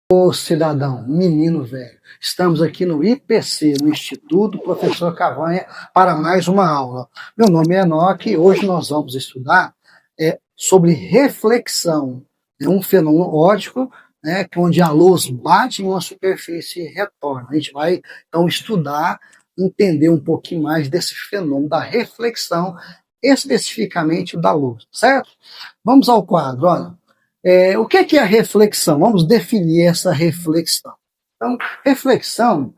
Ô cidadão, menino velho, estamos aqui no IPC, no Instituto Professor Cavanha, para mais uma aula. Meu nome é Enoque e hoje nós vamos estudar sobre reflexão. É um fenômeno óptico, né, onde a luz bate em uma superfície e retorna. A gente vai, então, estudar, entender um pouquinho mais desse fenômeno da reflexão, especificamente da luz, certo? Vamos ao quadro, olha. O que é a reflexão? Vamos definir essa reflexão. Então, reflexão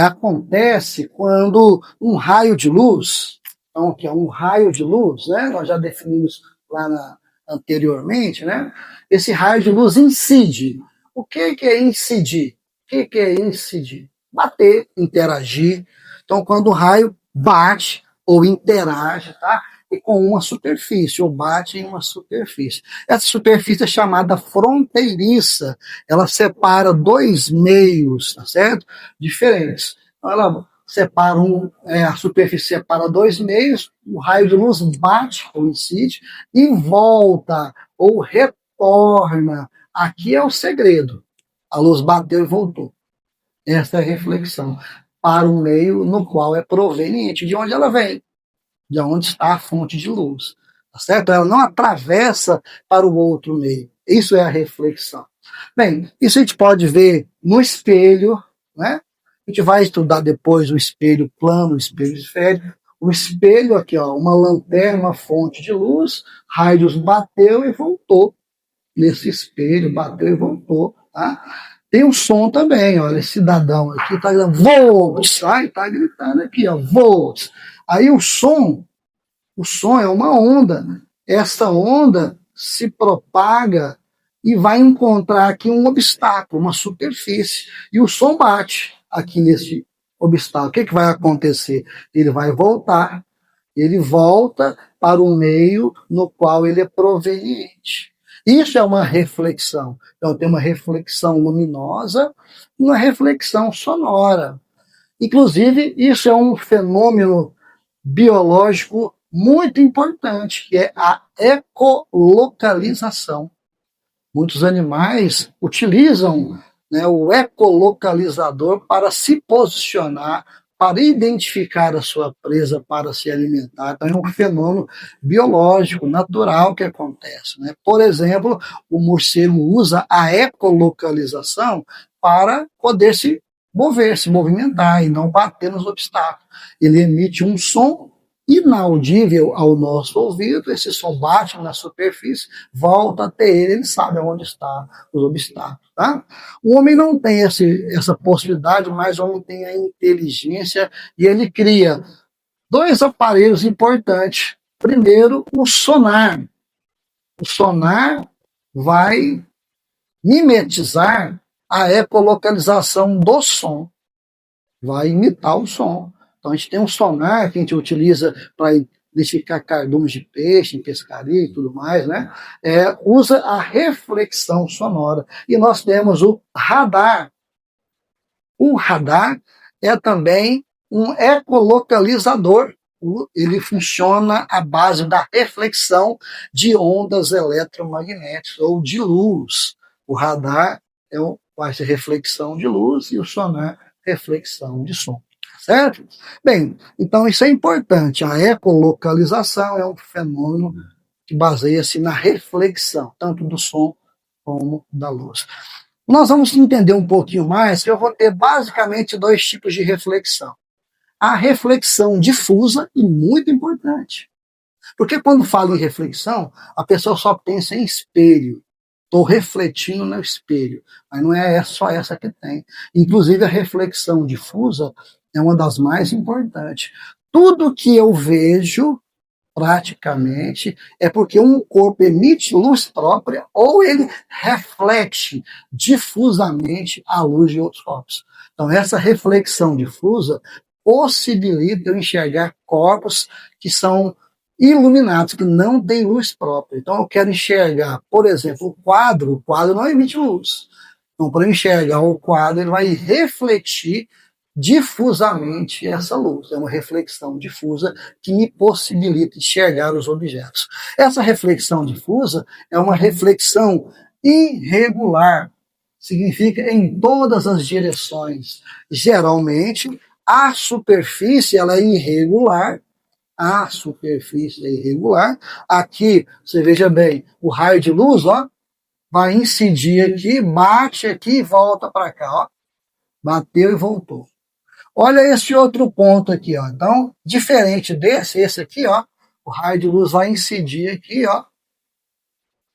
acontece quando um raio de luz, então, que é um raio de luz, né? Nós já definimos lá anteriormente, né? Esse raio de luz incide. O que é incidir? O que é incidir? Bater, interagir. Então, quando o raio bate ou interage, tá? E com uma superfície, ou bate em uma superfície. Essa superfície é chamada fronteiriça, ela separa dois meios, tá certo? Diferentes. Então, ela separa a superfície separa dois meios, o raio de luz bate, ou incide, e volta, ou retorna. Aqui é o segredo. A luz bateu e voltou. Essa é a reflexão. Para o meio no qual é proveniente, de onde ela vem, de onde está a fonte de luz, tá certo? Ela não atravessa para o outro meio. Isso é a reflexão. Bem, isso a gente pode ver no espelho, né? A gente vai estudar depois o espelho plano, o espelho esférico. O espelho aqui, ó, uma lanterna, uma fonte de luz, raios bateu e voltou. Nesse espelho, bateu e voltou, tá? Tem um som também, olha, esse cidadão aqui está gritando, volts, tá gritando aqui, ó, volts. Aí o som é uma onda. Essa onda se propaga e vai encontrar aqui um obstáculo, uma superfície. E o som bate aqui nesse obstáculo. O que vai acontecer? Ele vai voltar. Ele volta para o meio no qual ele é proveniente. Isso é uma reflexão. Então, tem uma reflexão luminosa e uma reflexão sonora. Inclusive, isso é um fenômeno biológico muito importante, que é a ecolocalização. Muitos animais utilizam, né, o ecolocalizador para se posicionar, para identificar a sua presa, para se alimentar. Então, é um fenômeno biológico, natural que acontece, né? Por exemplo, o morcego usa a ecolocalização para poder se mover, se movimentar e não bater nos obstáculos. Ele emite um som inaudível ao nosso ouvido, esse som bate na superfície, volta até ele sabe onde estão os obstáculos. Tá? O homem não tem essa possibilidade, mas o homem tem a inteligência e ele cria dois aparelhos importantes. Primeiro, o sonar. O sonar vai mimetizar a ecolocalização do som, vai imitar o som. Então, a gente tem um sonar que a gente utiliza para identificar cardumes de peixe, em pescaria e tudo mais, né? Usa a reflexão sonora. E nós temos o radar. O radar é também um ecolocalizador. Ele funciona à base da reflexão de ondas eletromagnéticas ou de luz. O radar faz reflexão de luz e o sonar reflexão de som. Certo? Bem, então isso é importante. A ecolocalização é um fenômeno que baseia-se na reflexão, tanto do som como da luz. Nós vamos entender um pouquinho mais, que eu vou ter basicamente dois tipos de reflexão. A reflexão difusa, e muito importante. Porque quando falo em reflexão, a pessoa só pensa em espelho. Estou refletindo no espelho. Mas não é só essa que tem. Inclusive, a reflexão difusa é uma das mais importantes. Tudo que eu vejo, praticamente, é porque um corpo emite luz própria ou ele reflete difusamente a luz de outros corpos. Então, essa reflexão difusa possibilita eu enxergar corpos que são iluminados, que não têm luz própria. Então, eu quero enxergar, por exemplo, o quadro não emite luz. Então, para eu enxergar o quadro, ele vai refletir difusamente essa luz. É uma reflexão difusa que me possibilita enxergar os objetos. Essa reflexão difusa é uma reflexão irregular. significa em todas as direções. Geralmente, a superfície ela é irregular. A superfície é irregular. Aqui, você veja bem, o raio de luz, ó, vai incidir aqui, bate aqui e volta para cá, ó. Bateu e voltou. Olha esse outro ponto aqui, ó. Então, diferente desse, esse aqui, ó, o raio de luz vai incidir aqui, ó.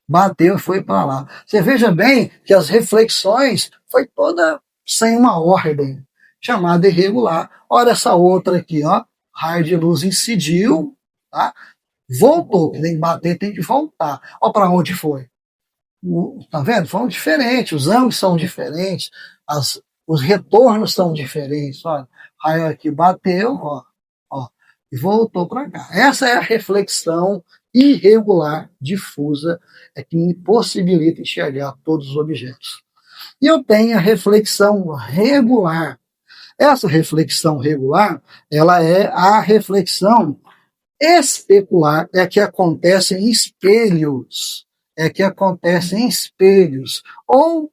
Bateu e foi para lá. Você veja bem que as reflexões foi toda sem uma ordem, chamada irregular. Olha essa outra aqui, ó. Raio de luz incidiu, tá? Voltou, tem que bater, tem que voltar. Olha para onde foi. Tá vendo? Foram diferentes, os ângulos são diferentes, os retornos são diferentes. Olha, raio aqui bateu, ó, e voltou para cá. Essa é a reflexão irregular, difusa, é que me possibilita enxergar todos os objetos. E eu tenho a reflexão regular. Essa reflexão regular, ela é a reflexão especular, é que acontece em espelhos. É que acontece em espelhos. Ou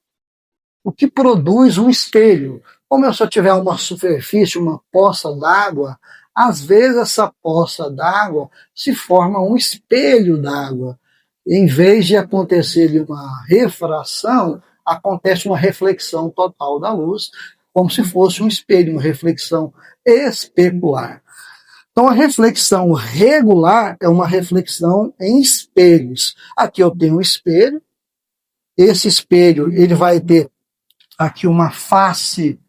o que produz um espelho. Como se eu tiver uma superfície, uma poça d'água, às vezes essa poça d'água se forma um espelho d'água. Em vez de acontecer uma refração, acontece uma reflexão total da luz, como se fosse um espelho, uma reflexão especular. Então, a reflexão regular é uma reflexão em espelhos. Aqui eu tenho um espelho. Esse espelho ele vai ter aqui uma face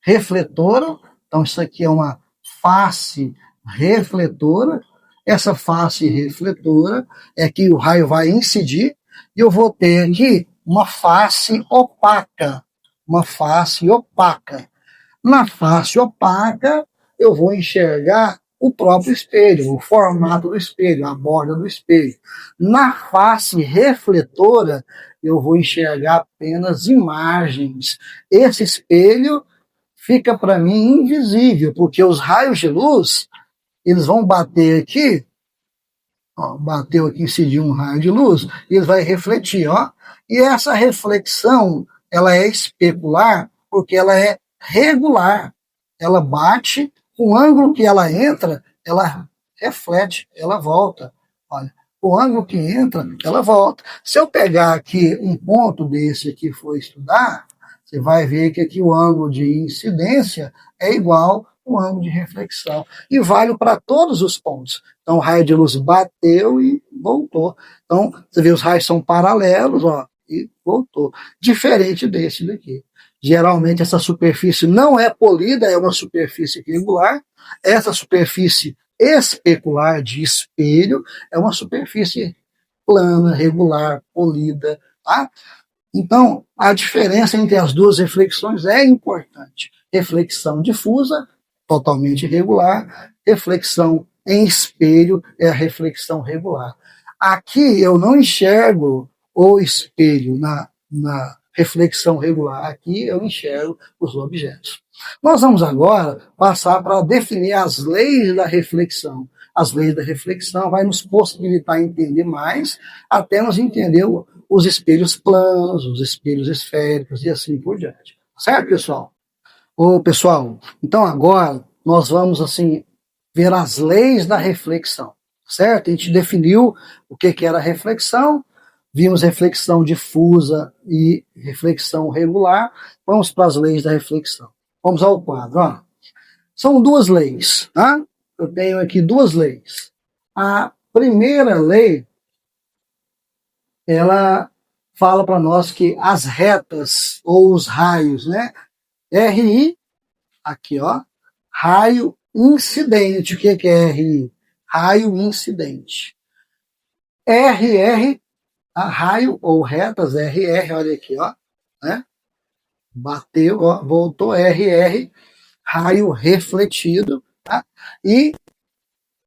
refletora. Então, isso aqui é uma face refletora. Essa face refletora é que o raio vai incidir. E eu vou ter aqui uma face opaca. Uma face opaca. Na face opaca, eu vou enxergar o próprio espelho, o formato do espelho, a borda do espelho. Na face refletora, eu vou enxergar apenas imagens. Esse espelho fica para mim invisível, porque os raios de luz, eles vão bater aqui, ó, bateu aqui, incidiu um raio de luz, e ele vai refletir, ó. E essa reflexão, ela é especular, porque ela é regular. Ela bate, o ângulo que ela entra, ela reflete, ela volta. Olha, o ângulo que entra, ela volta. Se eu pegar aqui um ponto desse aqui for estudar, você vai ver que aqui o ângulo de incidência é igual ao ângulo de reflexão. E vale para todos os pontos. Então, o raio de luz bateu e voltou. Então, você vê, os raios são paralelos, ó, e voltou. Diferente desse daqui. Geralmente essa superfície não é polida, é uma superfície irregular. Essa superfície especular de espelho é uma superfície plana, regular, polida. Tá? Então, a diferença entre as duas reflexões é importante. Reflexão difusa, totalmente irregular. Reflexão em espelho é a reflexão regular. Aqui eu não enxergo o espelho na reflexão regular. Aqui eu enxergo os objetos. Nós vamos agora passar para definir as leis da reflexão. As leis da reflexão vai nos possibilitar entender mais, até nós entender os espelhos planos, os espelhos esféricos e assim por diante. Certo, pessoal? Ô, pessoal, então agora nós vamos assim ver as leis da reflexão. Certo? A gente definiu o que era reflexão. Vimos reflexão difusa e reflexão regular. Vamos para as leis da reflexão. Vamos ao quadro. Ó. São duas leis. Tá? Eu tenho aqui duas leis. A primeira lei, ela fala para nós que as retas ou os raios, né? RI, aqui, ó, raio incidente. O que é RI? Raio incidente. RR, raio ou retas, RR, olha aqui, ó, né? Bateu, ó, voltou, RR, raio refletido, tá? E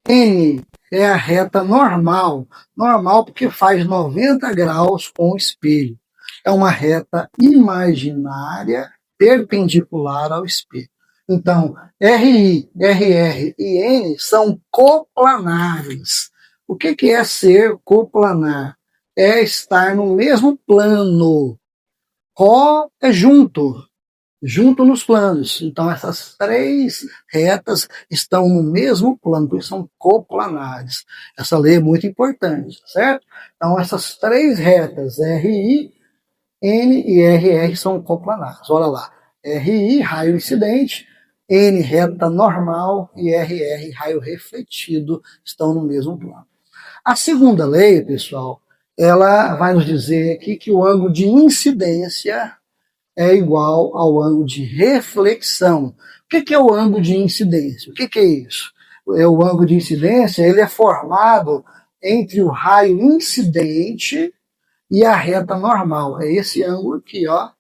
N é a reta normal, normal porque faz 90 graus com o espelho. É uma reta imaginária perpendicular ao espelho. Então, RI, RR e N são coplanares. O que é ser coplanar? É estar no mesmo plano. Co é junto, junto nos planos. Então, essas três retas estão no mesmo plano, por isso são coplanares. Essa lei é muito importante, certo? Então, essas três retas, RI, N e RR, são coplanares. Olha lá, RI, raio incidente, N, reta normal, e RR, raio refletido, estão no mesmo plano. A segunda lei, pessoal, ela vai nos dizer aqui que o ângulo de incidência é igual ao ângulo de reflexão. O que é o ângulo de incidência? O que é isso? O ângulo de incidência ele é formado entre o raio incidente e a reta normal. É esse ângulo aqui, ó.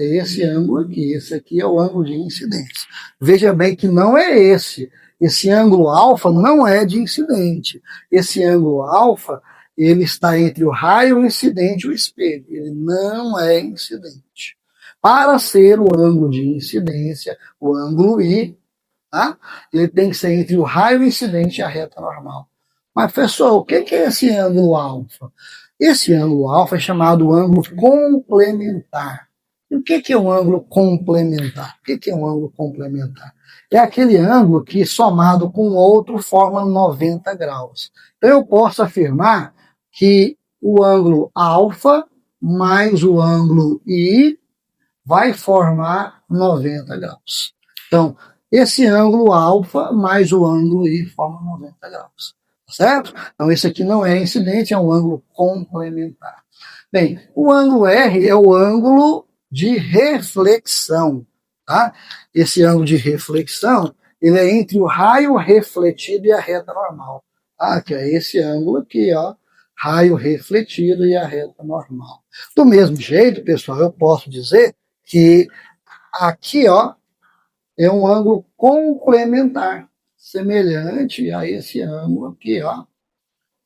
É esse ângulo aqui. Esse aqui é o ângulo de incidência. Veja bem que não é esse. Esse ângulo alfa não é de incidente. Esse ângulo alfa, ele está entre o raio incidente e o espelho. Ele não é incidente. Para ser o ângulo de incidência, o ângulo I, tá? Ele tem que ser entre o raio incidente e a reta normal. Mas, professor, o que é esse ângulo alfa? Esse ângulo alfa é chamado ângulo complementar. E o que é um ângulo complementar? O que é um ângulo complementar? É aquele ângulo que, somado com outro, forma 90 graus. Então, eu posso afirmar que o ângulo alfa mais o ângulo I vai formar 90 graus. Então, esse ângulo alfa mais o ângulo I forma 90 graus. Certo? Então, esse aqui não é incidente, é um ângulo complementar. Bem, o ângulo R é o ângulo de reflexão. Tá? Esse ângulo de reflexão, ele é entre o raio refletido e a reta normal. Tá? Que é esse ângulo aqui, ó, raio refletido e a reta normal. Do mesmo jeito, pessoal, eu posso dizer que aqui, ó, é um ângulo complementar, semelhante a esse ângulo aqui, ó.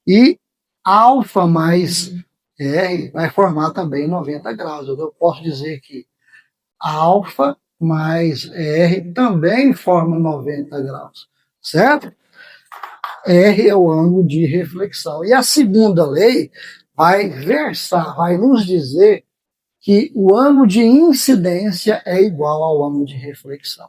E alfa mais R vai formar também 90 graus. Eu posso dizer que alfa mais R também forma 90 graus, certo? R é o ângulo de reflexão. E a segunda lei vai versar, vai nos dizer que o ângulo de incidência é igual ao ângulo de reflexão,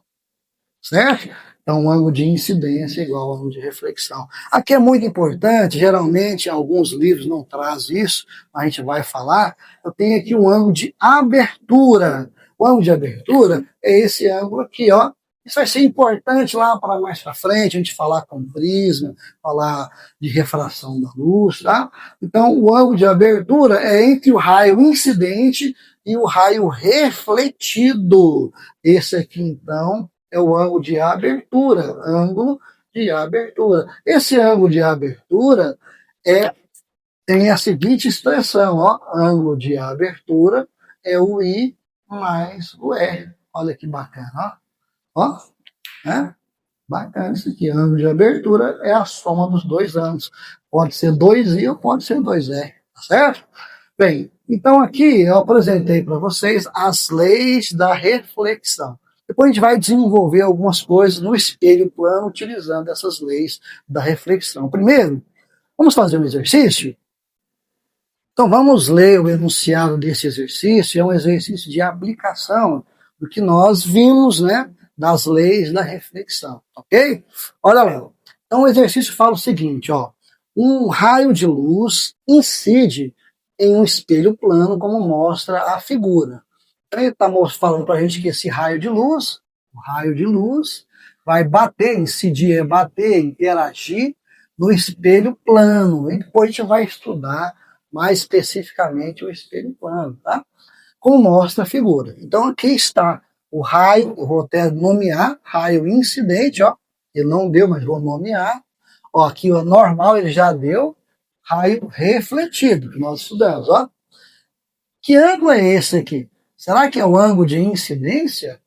certo? Então, o ângulo de incidência é igual ao ângulo de reflexão. Aqui é muito importante, geralmente alguns livros não trazem isso, a gente vai falar. Eu tenho aqui um ângulo de abertura. O ângulo de abertura é esse ângulo aqui, ó. Isso vai ser importante lá para mais para frente, a gente falar com prisma, falar de refração da luz, tá? Então, o ângulo de abertura é entre o raio incidente e o raio refletido. Esse aqui, então, é o ângulo de abertura, ângulo de abertura. Esse ângulo de abertura tem a seguinte expressão, ó, ângulo de abertura é o I mais o R. Olha que bacana, ó, né? Bacana isso aqui, ângulo de abertura é a soma dos dois ângulos. Pode ser 2I ou pode ser 2R, tá certo? Bem, então aqui eu apresentei para vocês as leis da reflexão. Depois a gente vai desenvolver algumas coisas no espelho plano utilizando essas leis da reflexão. Primeiro, vamos fazer um exercício? Então vamos ler o enunciado desse exercício. É um exercício de aplicação do que nós vimos, né, das leis da reflexão, ok? Olha lá. Então o exercício fala o seguinte, ó. Um raio de luz incide em um espelho plano, como mostra a figura. Então, ele está falando para a gente que esse raio de luz, o raio de luz, vai bater, incidir, bater, interagir no espelho plano. E depois a gente vai estudar mais especificamente o espelho plano, tá? Como mostra a figura. Então, aqui está o raio, eu vou até nomear, raio incidente, ó. Ele não deu, mas vou nomear. Ó, aqui o normal ele já deu, raio refletido, que nós estudamos, ó. Que ângulo é esse aqui? Será que é o ângulo de incidência?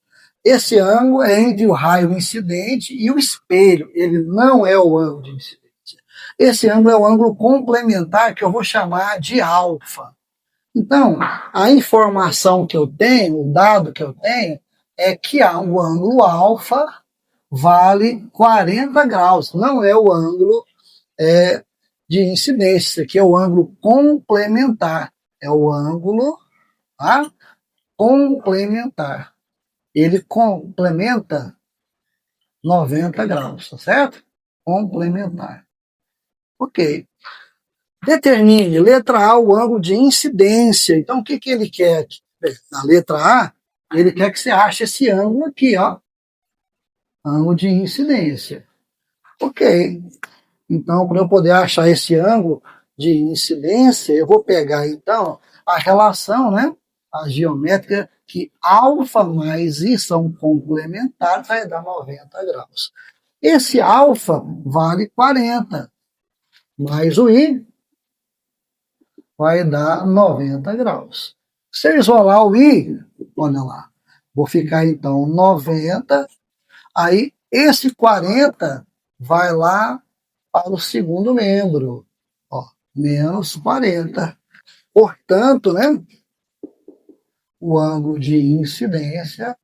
Esse ângulo é entre o raio incidente e o espelho. Ele não é o ângulo de incidência. Esse ângulo é o ângulo complementar que eu vou chamar de alfa. Então, a informação que eu tenho, o dado que eu tenho, é que o ângulo alfa vale 40 graus. Não é o ângulo de incidência. Esse aqui é o ângulo complementar. É o ângulo, tá? complementar. Ele complementa 90 graus, tá certo? Complementar. Ok. Determine, letra A, o ângulo de incidência. Então, o que ele quer? Na letra A, ele quer que você ache esse ângulo aqui, ó. Ângulo de incidência. Ok. Então, para eu poder achar esse ângulo de incidência, eu vou pegar, então, a relação, né? A geométrica, que alfa mais I são complementares, vai dar 90 graus. Esse alfa vale 40, mais o I vai dar 90 graus. Se eu isolar o I, olha lá, vou ficar então 90, aí esse 40 vai lá para o segundo membro, ó, menos 40. Portanto, né, o ângulo de incidência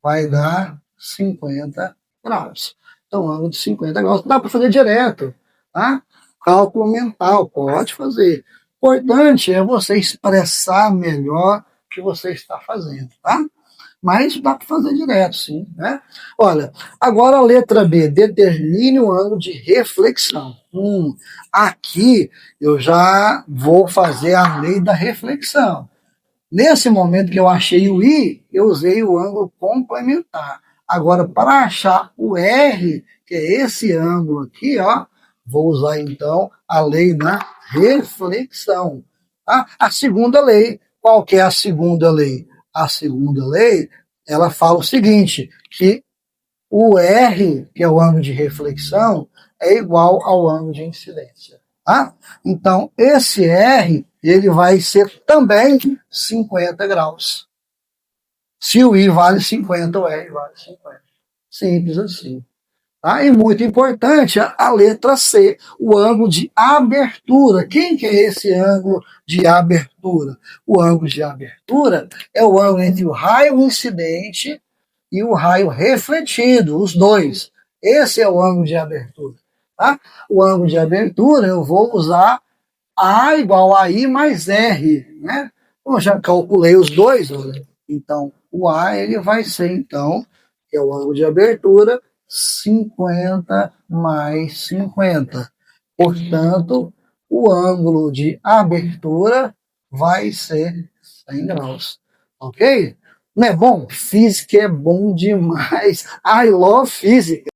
vai dar 50 graus. Então, o ângulo de 50 graus dá para fazer direto, tá? Cálculo mental, pode fazer. O importante é você expressar melhor o que você está fazendo, tá? Mas dá para fazer direto, sim, né? Olha, agora a letra B, determine o ângulo de reflexão. Aqui eu já vou fazer a lei da reflexão. Nesse momento que eu achei o I, eu usei o ângulo complementar. Agora, para achar o R, que é esse ângulo aqui, ó, vou usar então a lei da reflexão. Tá? A segunda lei, qual que é a segunda lei? A segunda lei, ela fala o seguinte, que o R, que é o ângulo de reflexão, é igual ao ângulo de incidência. Tá? Então, esse R, ele vai ser também 50 graus. Se o I vale 50, o R vale 50. Simples assim. Tá? E muito importante, a letra C, o ângulo de abertura. Quem que é esse ângulo de abertura? O ângulo de abertura é o ângulo entre o raio incidente e o raio refletido, os dois. Esse é o ângulo de abertura. Tá? O ângulo de abertura eu vou usar A igual a I mais R. Né? Eu já calculei os dois, olha. Então, o A ele vai ser, então, que é o ângulo de abertura, 50 mais 50. Portanto, o ângulo de abertura vai ser 100 graus. Ok? Não é bom? Física é bom demais. I love física.